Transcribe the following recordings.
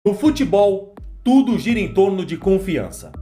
No futebol, tudo gira em torno de confiança.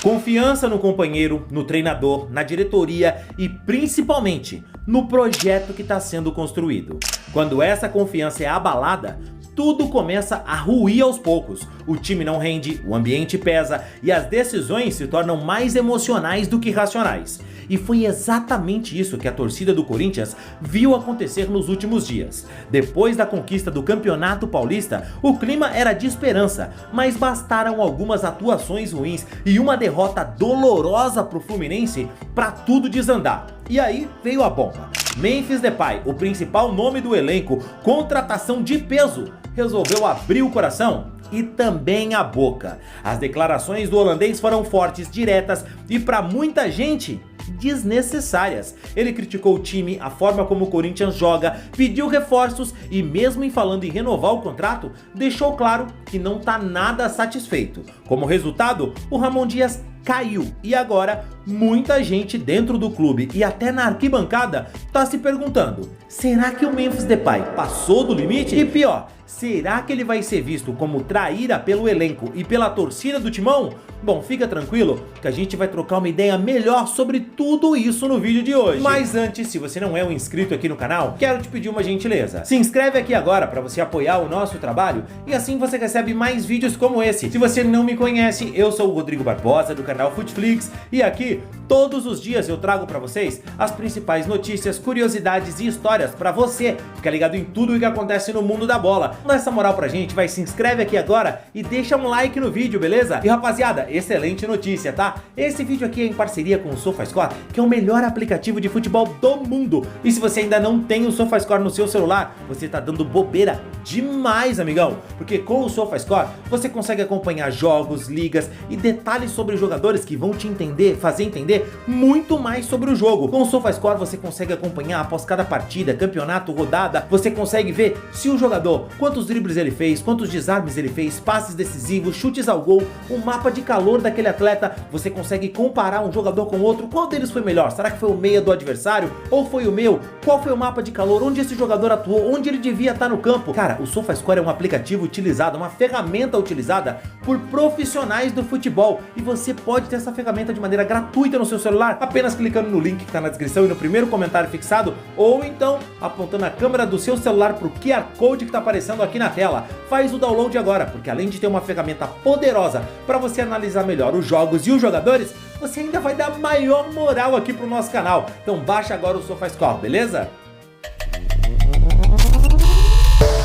Confiança no companheiro, no treinador, na diretoria e principalmente no projeto que está sendo construído. Quando essa confiança é abalada, tudo começa a ruir aos poucos. O time não rende, o ambiente pesa e as decisões se tornam mais emocionais do que racionais. E foi exatamente isso que a torcida do Corinthians viu acontecer nos últimos dias. Depois da conquista do Campeonato Paulista, o clima era de esperança, mas bastaram algumas atuações ruins e uma derrota dolorosa para o Fluminense para tudo desandar. E aí veio a bomba. Memphis Depay, o principal nome do elenco, contratação de peso, resolveu abrir o coração e também a boca. As declarações do holandês foram fortes, diretas e para muita gente desnecessárias. Ele criticou o time, a forma como o Corinthians joga, pediu reforços e mesmo em falando em renovar o contrato, deixou claro que não tá nada satisfeito. Como resultado, o Ramon Dias caiu e agora muita gente dentro do clube e até na arquibancada tá se perguntando: será que o Memphis Depay passou do limite? E pior, será que ele vai ser visto como traíra pelo elenco e pela torcida do Timão? Bom, fica tranquilo que a gente vai trocar uma ideia melhor sobre tudo isso no vídeo de hoje. Mas antes, se você não é um inscrito aqui no canal, quero te pedir uma gentileza. Se inscreve aqui agora para você apoiar o nosso trabalho e assim você recebe mais vídeos como esse. Se você não me conhece, eu sou o Rodrigo Barbosa do canal Futflix e aqui todos os dias eu trago para vocês as principais notícias, curiosidades e histórias para você ficar ligado em tudo o que acontece no mundo da bola. Dá essa moral pra gente, vai, se inscreve aqui agora e deixa um like no vídeo, beleza? E rapaziada, excelente notícia, tá? Esse vídeo aqui é em parceria com o SofaScore, que é o melhor aplicativo de futebol do mundo. E se você ainda não tem o SofaScore no seu celular, você tá dando bobeira demais, amigão. Porque com o SofaScore, você consegue acompanhar jogos, ligas e detalhes sobre jogadores que vão te fazer entender muito mais sobre o jogo. Com o SofaScore, você consegue acompanhar após cada partida, campeonato, rodada. Você consegue ver se o jogador, quantos dribles ele fez, quantos desarmes ele fez, passes decisivos, chutes ao gol, o mapa de calor daquele atleta. Você consegue comparar um jogador com outro. Qual deles foi melhor? Será que foi o meia do adversário ou foi o meu? Qual foi o mapa de calor? Onde esse jogador atuou? Onde ele devia estar no campo? Cara, o SofaScore é um aplicativo utilizado, uma ferramenta utilizada por profissionais do futebol e você pode ter essa ferramenta de maneira gratuita no seu celular, apenas clicando no link que está na descrição e no primeiro comentário fixado, ou então apontando a câmera do seu celular para o QR Code que está aparecendo aqui na tela. Faz o download agora, porque além de ter uma ferramenta poderosa para você analisar melhor os jogos e os jogadores, você ainda vai dar maior moral aqui pro nosso canal. Então baixa agora o SofaScore, beleza?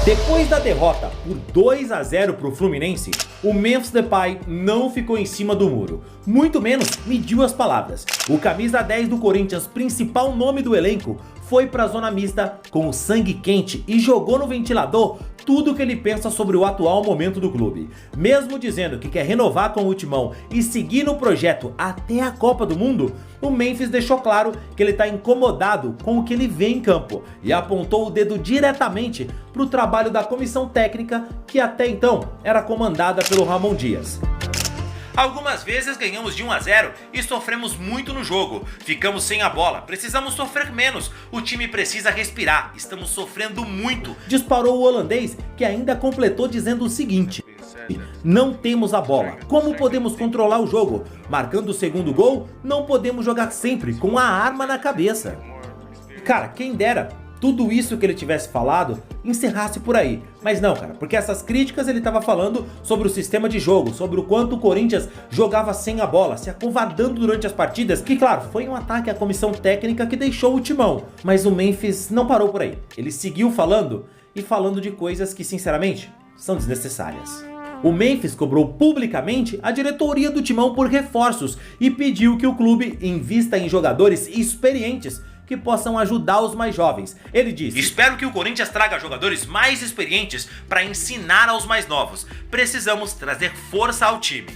Depois da derrota por 2-0 para o Fluminense, o Memphis Depay não ficou em cima do muro, muito menos mediu as palavras. O camisa 10 do Corinthians, principal nome do elenco, foi para a zona mista com o sangue quente e jogou no ventilador tudo o que ele pensa sobre o atual momento do clube. Mesmo dizendo que quer renovar com o Timão e seguir no projeto até a Copa do Mundo, o Memphis deixou claro que ele está incomodado com o que ele vê em campo e apontou o dedo diretamente para o trabalho da comissão técnica que até então era comandada pelo Ramon Dias. Algumas vezes ganhamos de 1-0 e sofremos muito no jogo. Ficamos sem a bola, precisamos sofrer menos. O time precisa respirar, estamos sofrendo muito. Disparou o holandês, que ainda completou dizendo o seguinte: não temos a bola, como podemos controlar o jogo? Marcando o segundo gol, não podemos jogar sempre com a arma na cabeça. Cara, quem dera tudo isso que ele tivesse falado encerrasse por aí, mas não, cara, porque essas críticas ele estava falando sobre o sistema de jogo, sobre o quanto o Corinthians jogava sem a bola, se acovardando durante as partidas, que claro, foi um ataque à comissão técnica que deixou o Timão, mas o Memphis não parou por aí, ele seguiu falando e falando de coisas que sinceramente são desnecessárias. O Memphis cobrou publicamente a diretoria do Timão por reforços e pediu que o clube invista em jogadores experientes que possam ajudar os mais jovens. Ele disse: espero que o Corinthians traga jogadores mais experientes para ensinar aos mais novos. Precisamos trazer força ao time.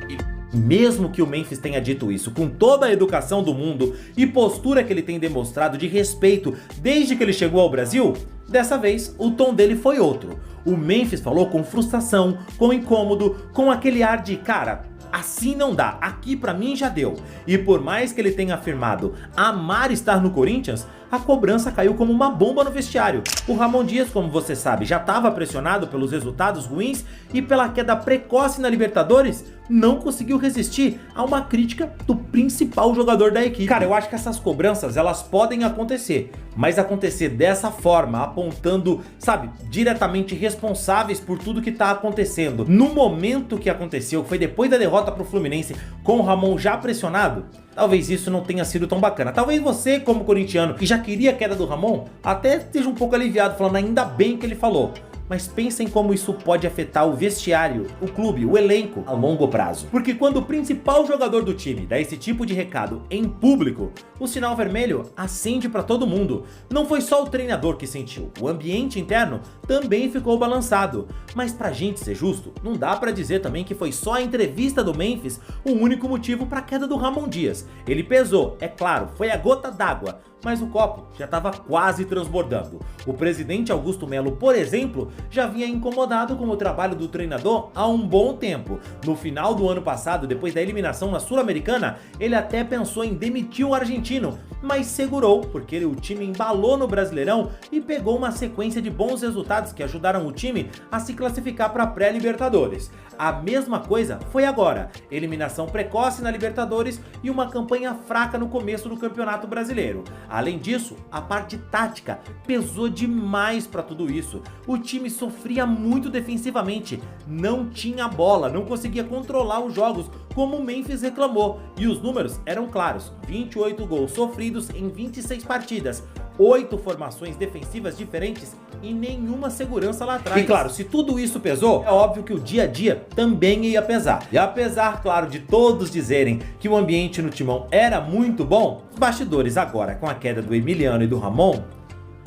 E mesmo que o Memphis tenha dito isso com toda a educação do mundo e postura que ele tem demonstrado de respeito desde que ele chegou ao Brasil, dessa vez o tom dele foi outro. O Memphis falou com frustração, com incômodo, com aquele ar de: cara, assim não dá, aqui pra mim já deu. E por mais que ele tenha afirmado amar estar no Corinthians, a cobrança caiu como uma bomba no vestiário. O Ramon Dias, como você sabe, já estava pressionado pelos resultados ruins e pela queda precoce na Libertadores, não conseguiu resistir a uma crítica do principal jogador da equipe. Cara, eu acho que essas cobranças, elas podem acontecer, mas acontecer dessa forma, apontando, sabe, diretamente responsáveis por tudo que tá acontecendo. No momento que aconteceu, que foi depois da derrota pro Fluminense, com o Ramon já pressionado, talvez isso não tenha sido tão bacana. Talvez você, como corintiano, que já queria a queda do Ramon, até esteja um pouco aliviado, falando ainda bem que ele falou. Mas pensem como isso pode afetar o vestiário, o clube, o elenco a longo prazo. Porque quando o principal jogador do time dá esse tipo de recado em público, o sinal vermelho acende para todo mundo. Não foi só o treinador que sentiu, o ambiente interno também ficou balançado. Mas pra gente ser justo, não dá pra dizer também que foi só a entrevista do Memphis o único motivo para a queda do Ramon Dias. Ele pesou, é claro, foi a gota d'água, mas o copo já estava quase transbordando. O presidente Augusto Melo, por exemplo, já vinha incomodado com o trabalho do treinador há um bom tempo. No final do ano passado, depois da eliminação na Sul-Americana, ele até pensou em demitir o argentino, mas segurou, porque o time embalou no Brasileirão e pegou uma sequência de bons resultados que ajudaram o time a se classificar para a pré-Libertadores. A mesma coisa foi agora, eliminação precoce na Libertadores e uma campanha fraca no começo do Campeonato Brasileiro. Além disso, a parte tática pesou demais para tudo isso. O time sofria muito defensivamente, não tinha bola, não conseguia controlar os jogos, como o Memphis reclamou. E os números eram claros, 28 gols sofridos em 26 partidas, 8 formações defensivas diferentes e nenhuma segurança lá atrás. E claro, se tudo isso pesou, é óbvio que o dia a dia também ia pesar. E apesar, claro, de todos dizerem que o ambiente no Timão era muito bom, os bastidores agora, com a queda do Emiliano e do Ramon,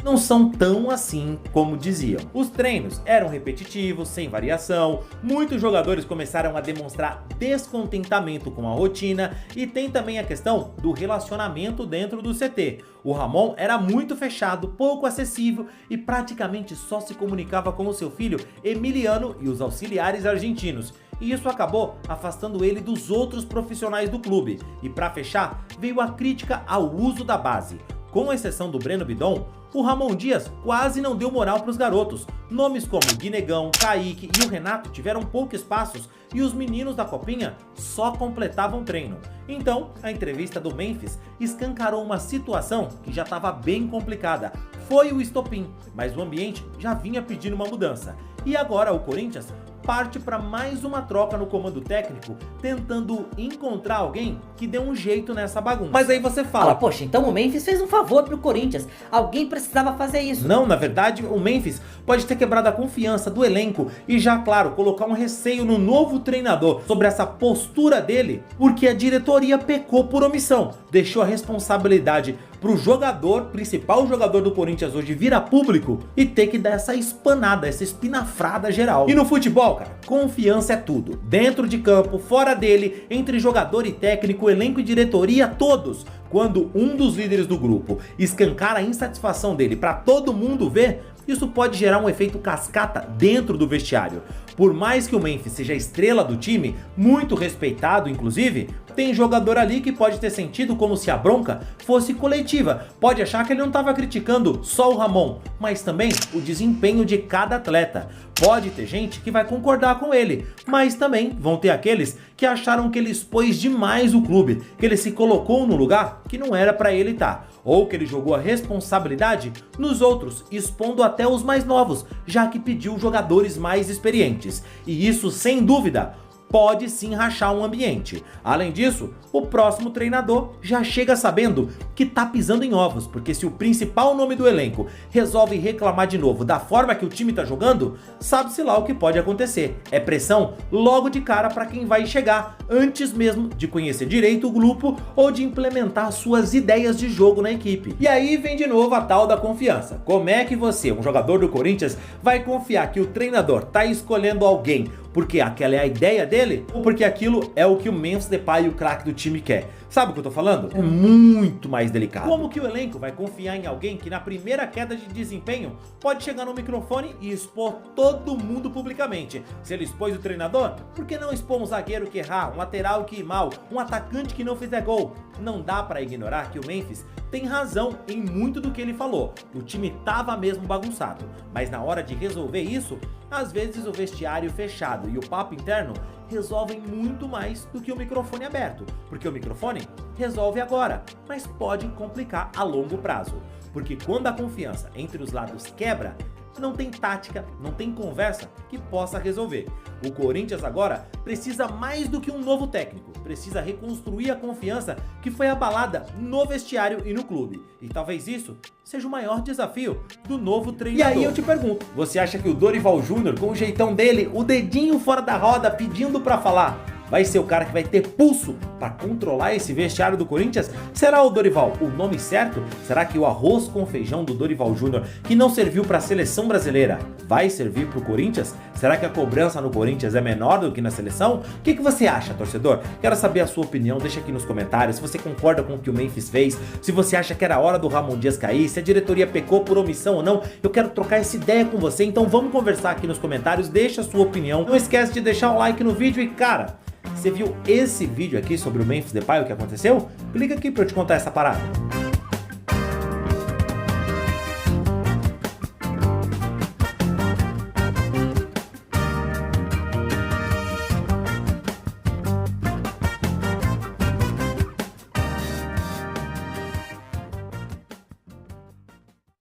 não são tão assim como diziam. Os treinos eram repetitivos, sem variação, muitos jogadores começaram a demonstrar descontentamento com a rotina e tem também a questão do relacionamento dentro do CT. O Ramon era muito fechado, pouco acessível e praticamente só se comunicava com o seu filho Emiliano e os auxiliares argentinos. E isso acabou afastando ele dos outros profissionais do clube. E para fechar, veio a crítica ao uso da base. Com exceção do Breno Bidon, o Ramon Dias quase não deu moral para os garotos. Nomes como Guinegão, Kaique e o Renato tiveram poucos espaços e os meninos da Copinha só completavam treino. Então, a entrevista do Memphis escancarou uma situação que já estava bem complicada. Foi o estopim, mas o ambiente já vinha pedindo uma mudança. E agora o Corinthians parte para mais uma troca no comando técnico, tentando encontrar alguém que dê um jeito nessa bagunça. Mas aí você fala, poxa, então o Memphis fez um favor pro Corinthians, alguém precisava fazer isso. Não, na verdade, o Memphis pode ter quebrado a confiança do elenco e já, claro, colocar um receio no novo treinador sobre essa postura dele, porque a diretoria pecou por omissão, deixou a responsabilidade pro jogador, principal jogador do Corinthians hoje, vir a público e ter que dar essa espanada, essa espinafrada geral. E no futebol, cara, confiança é tudo. Dentro de campo, fora dele, entre jogador e técnico, elenco e diretoria, todos. Quando um dos líderes do grupo escancara a insatisfação dele para todo mundo ver, isso pode gerar um efeito cascata dentro do vestiário. Por mais que o Memphis seja a estrela do time, muito respeitado inclusive, tem jogador ali que pode ter sentido como se a bronca fosse coletiva. Pode achar que ele não estava criticando só o Ramon, mas também o desempenho de cada atleta. Pode ter gente que vai concordar com ele, mas também vão ter aqueles que acharam que ele expôs demais o clube, que ele se colocou no lugar que não era para ele estar, ou que ele jogou a responsabilidade nos outros, expondo até os mais novos, já que pediu jogadores mais experientes. E isso, sem dúvida, pode sim rachar um ambiente. Além disso, o próximo treinador já chega sabendo que tá pisando em ovos, porque se o principal nome do elenco resolve reclamar de novo da forma que o time tá jogando, sabe-se lá o que pode acontecer. É pressão logo de cara para quem vai chegar, antes mesmo de conhecer direito o grupo ou de implementar suas ideias de jogo na equipe. E aí vem de novo a tal da confiança. Como é que você, um jogador do Corinthians, vai confiar que o treinador tá escolhendo alguém porque aquela é a ideia dele ou porque aquilo é o que o Memphis Depay, o craque do time, quer. Sabe o que eu tô falando? É muito mais delicado. Como que o elenco vai confiar em alguém que na primeira queda de desempenho pode chegar no microfone e expor todo mundo publicamente? Se ele expôs o treinador, por que não expor um zagueiro que errar, um lateral que ir mal, um atacante que não fizer gol? Não dá pra ignorar que o Memphis tem razão em muito do que ele falou. O time tava mesmo bagunçado, mas na hora de resolver isso, às vezes o vestiário fechado e o papo interno resolvem muito mais do que o microfone aberto, porque o microfone resolve agora, mas pode complicar a longo prazo, porque quando a confiança entre os lados quebra, não tem tática, não tem conversa que possa resolver. O Corinthians agora precisa mais do que um novo técnico, precisa reconstruir a confiança que foi abalada no vestiário e no clube. E talvez isso seja o maior desafio do novo treinador. E aí eu te pergunto, você acha que o Dorival Júnior, com o jeitão dele, o dedinho fora da roda pedindo pra falar, vai ser o cara que vai ter pulso para controlar esse vestiário do Corinthians? Será o Dorival o nome certo? Será que o arroz com feijão do Dorival Júnior, que não serviu para a seleção brasileira, vai servir para o Corinthians? Será que a cobrança no Corinthians é menor do que na seleção? O que você acha, torcedor? Quero saber a sua opinião, deixa aqui nos comentários se você concorda com o que o Memphis fez, se você acha que era hora do Ramon Dias cair, se a diretoria pecou por omissão ou não. Eu quero trocar essa ideia com você, então vamos conversar aqui nos comentários, deixa a sua opinião, não esquece de deixar um like no vídeo e cara, você viu esse vídeo aqui sobre o Memphis Depay, o que aconteceu? Clica aqui pra eu te contar essa parada.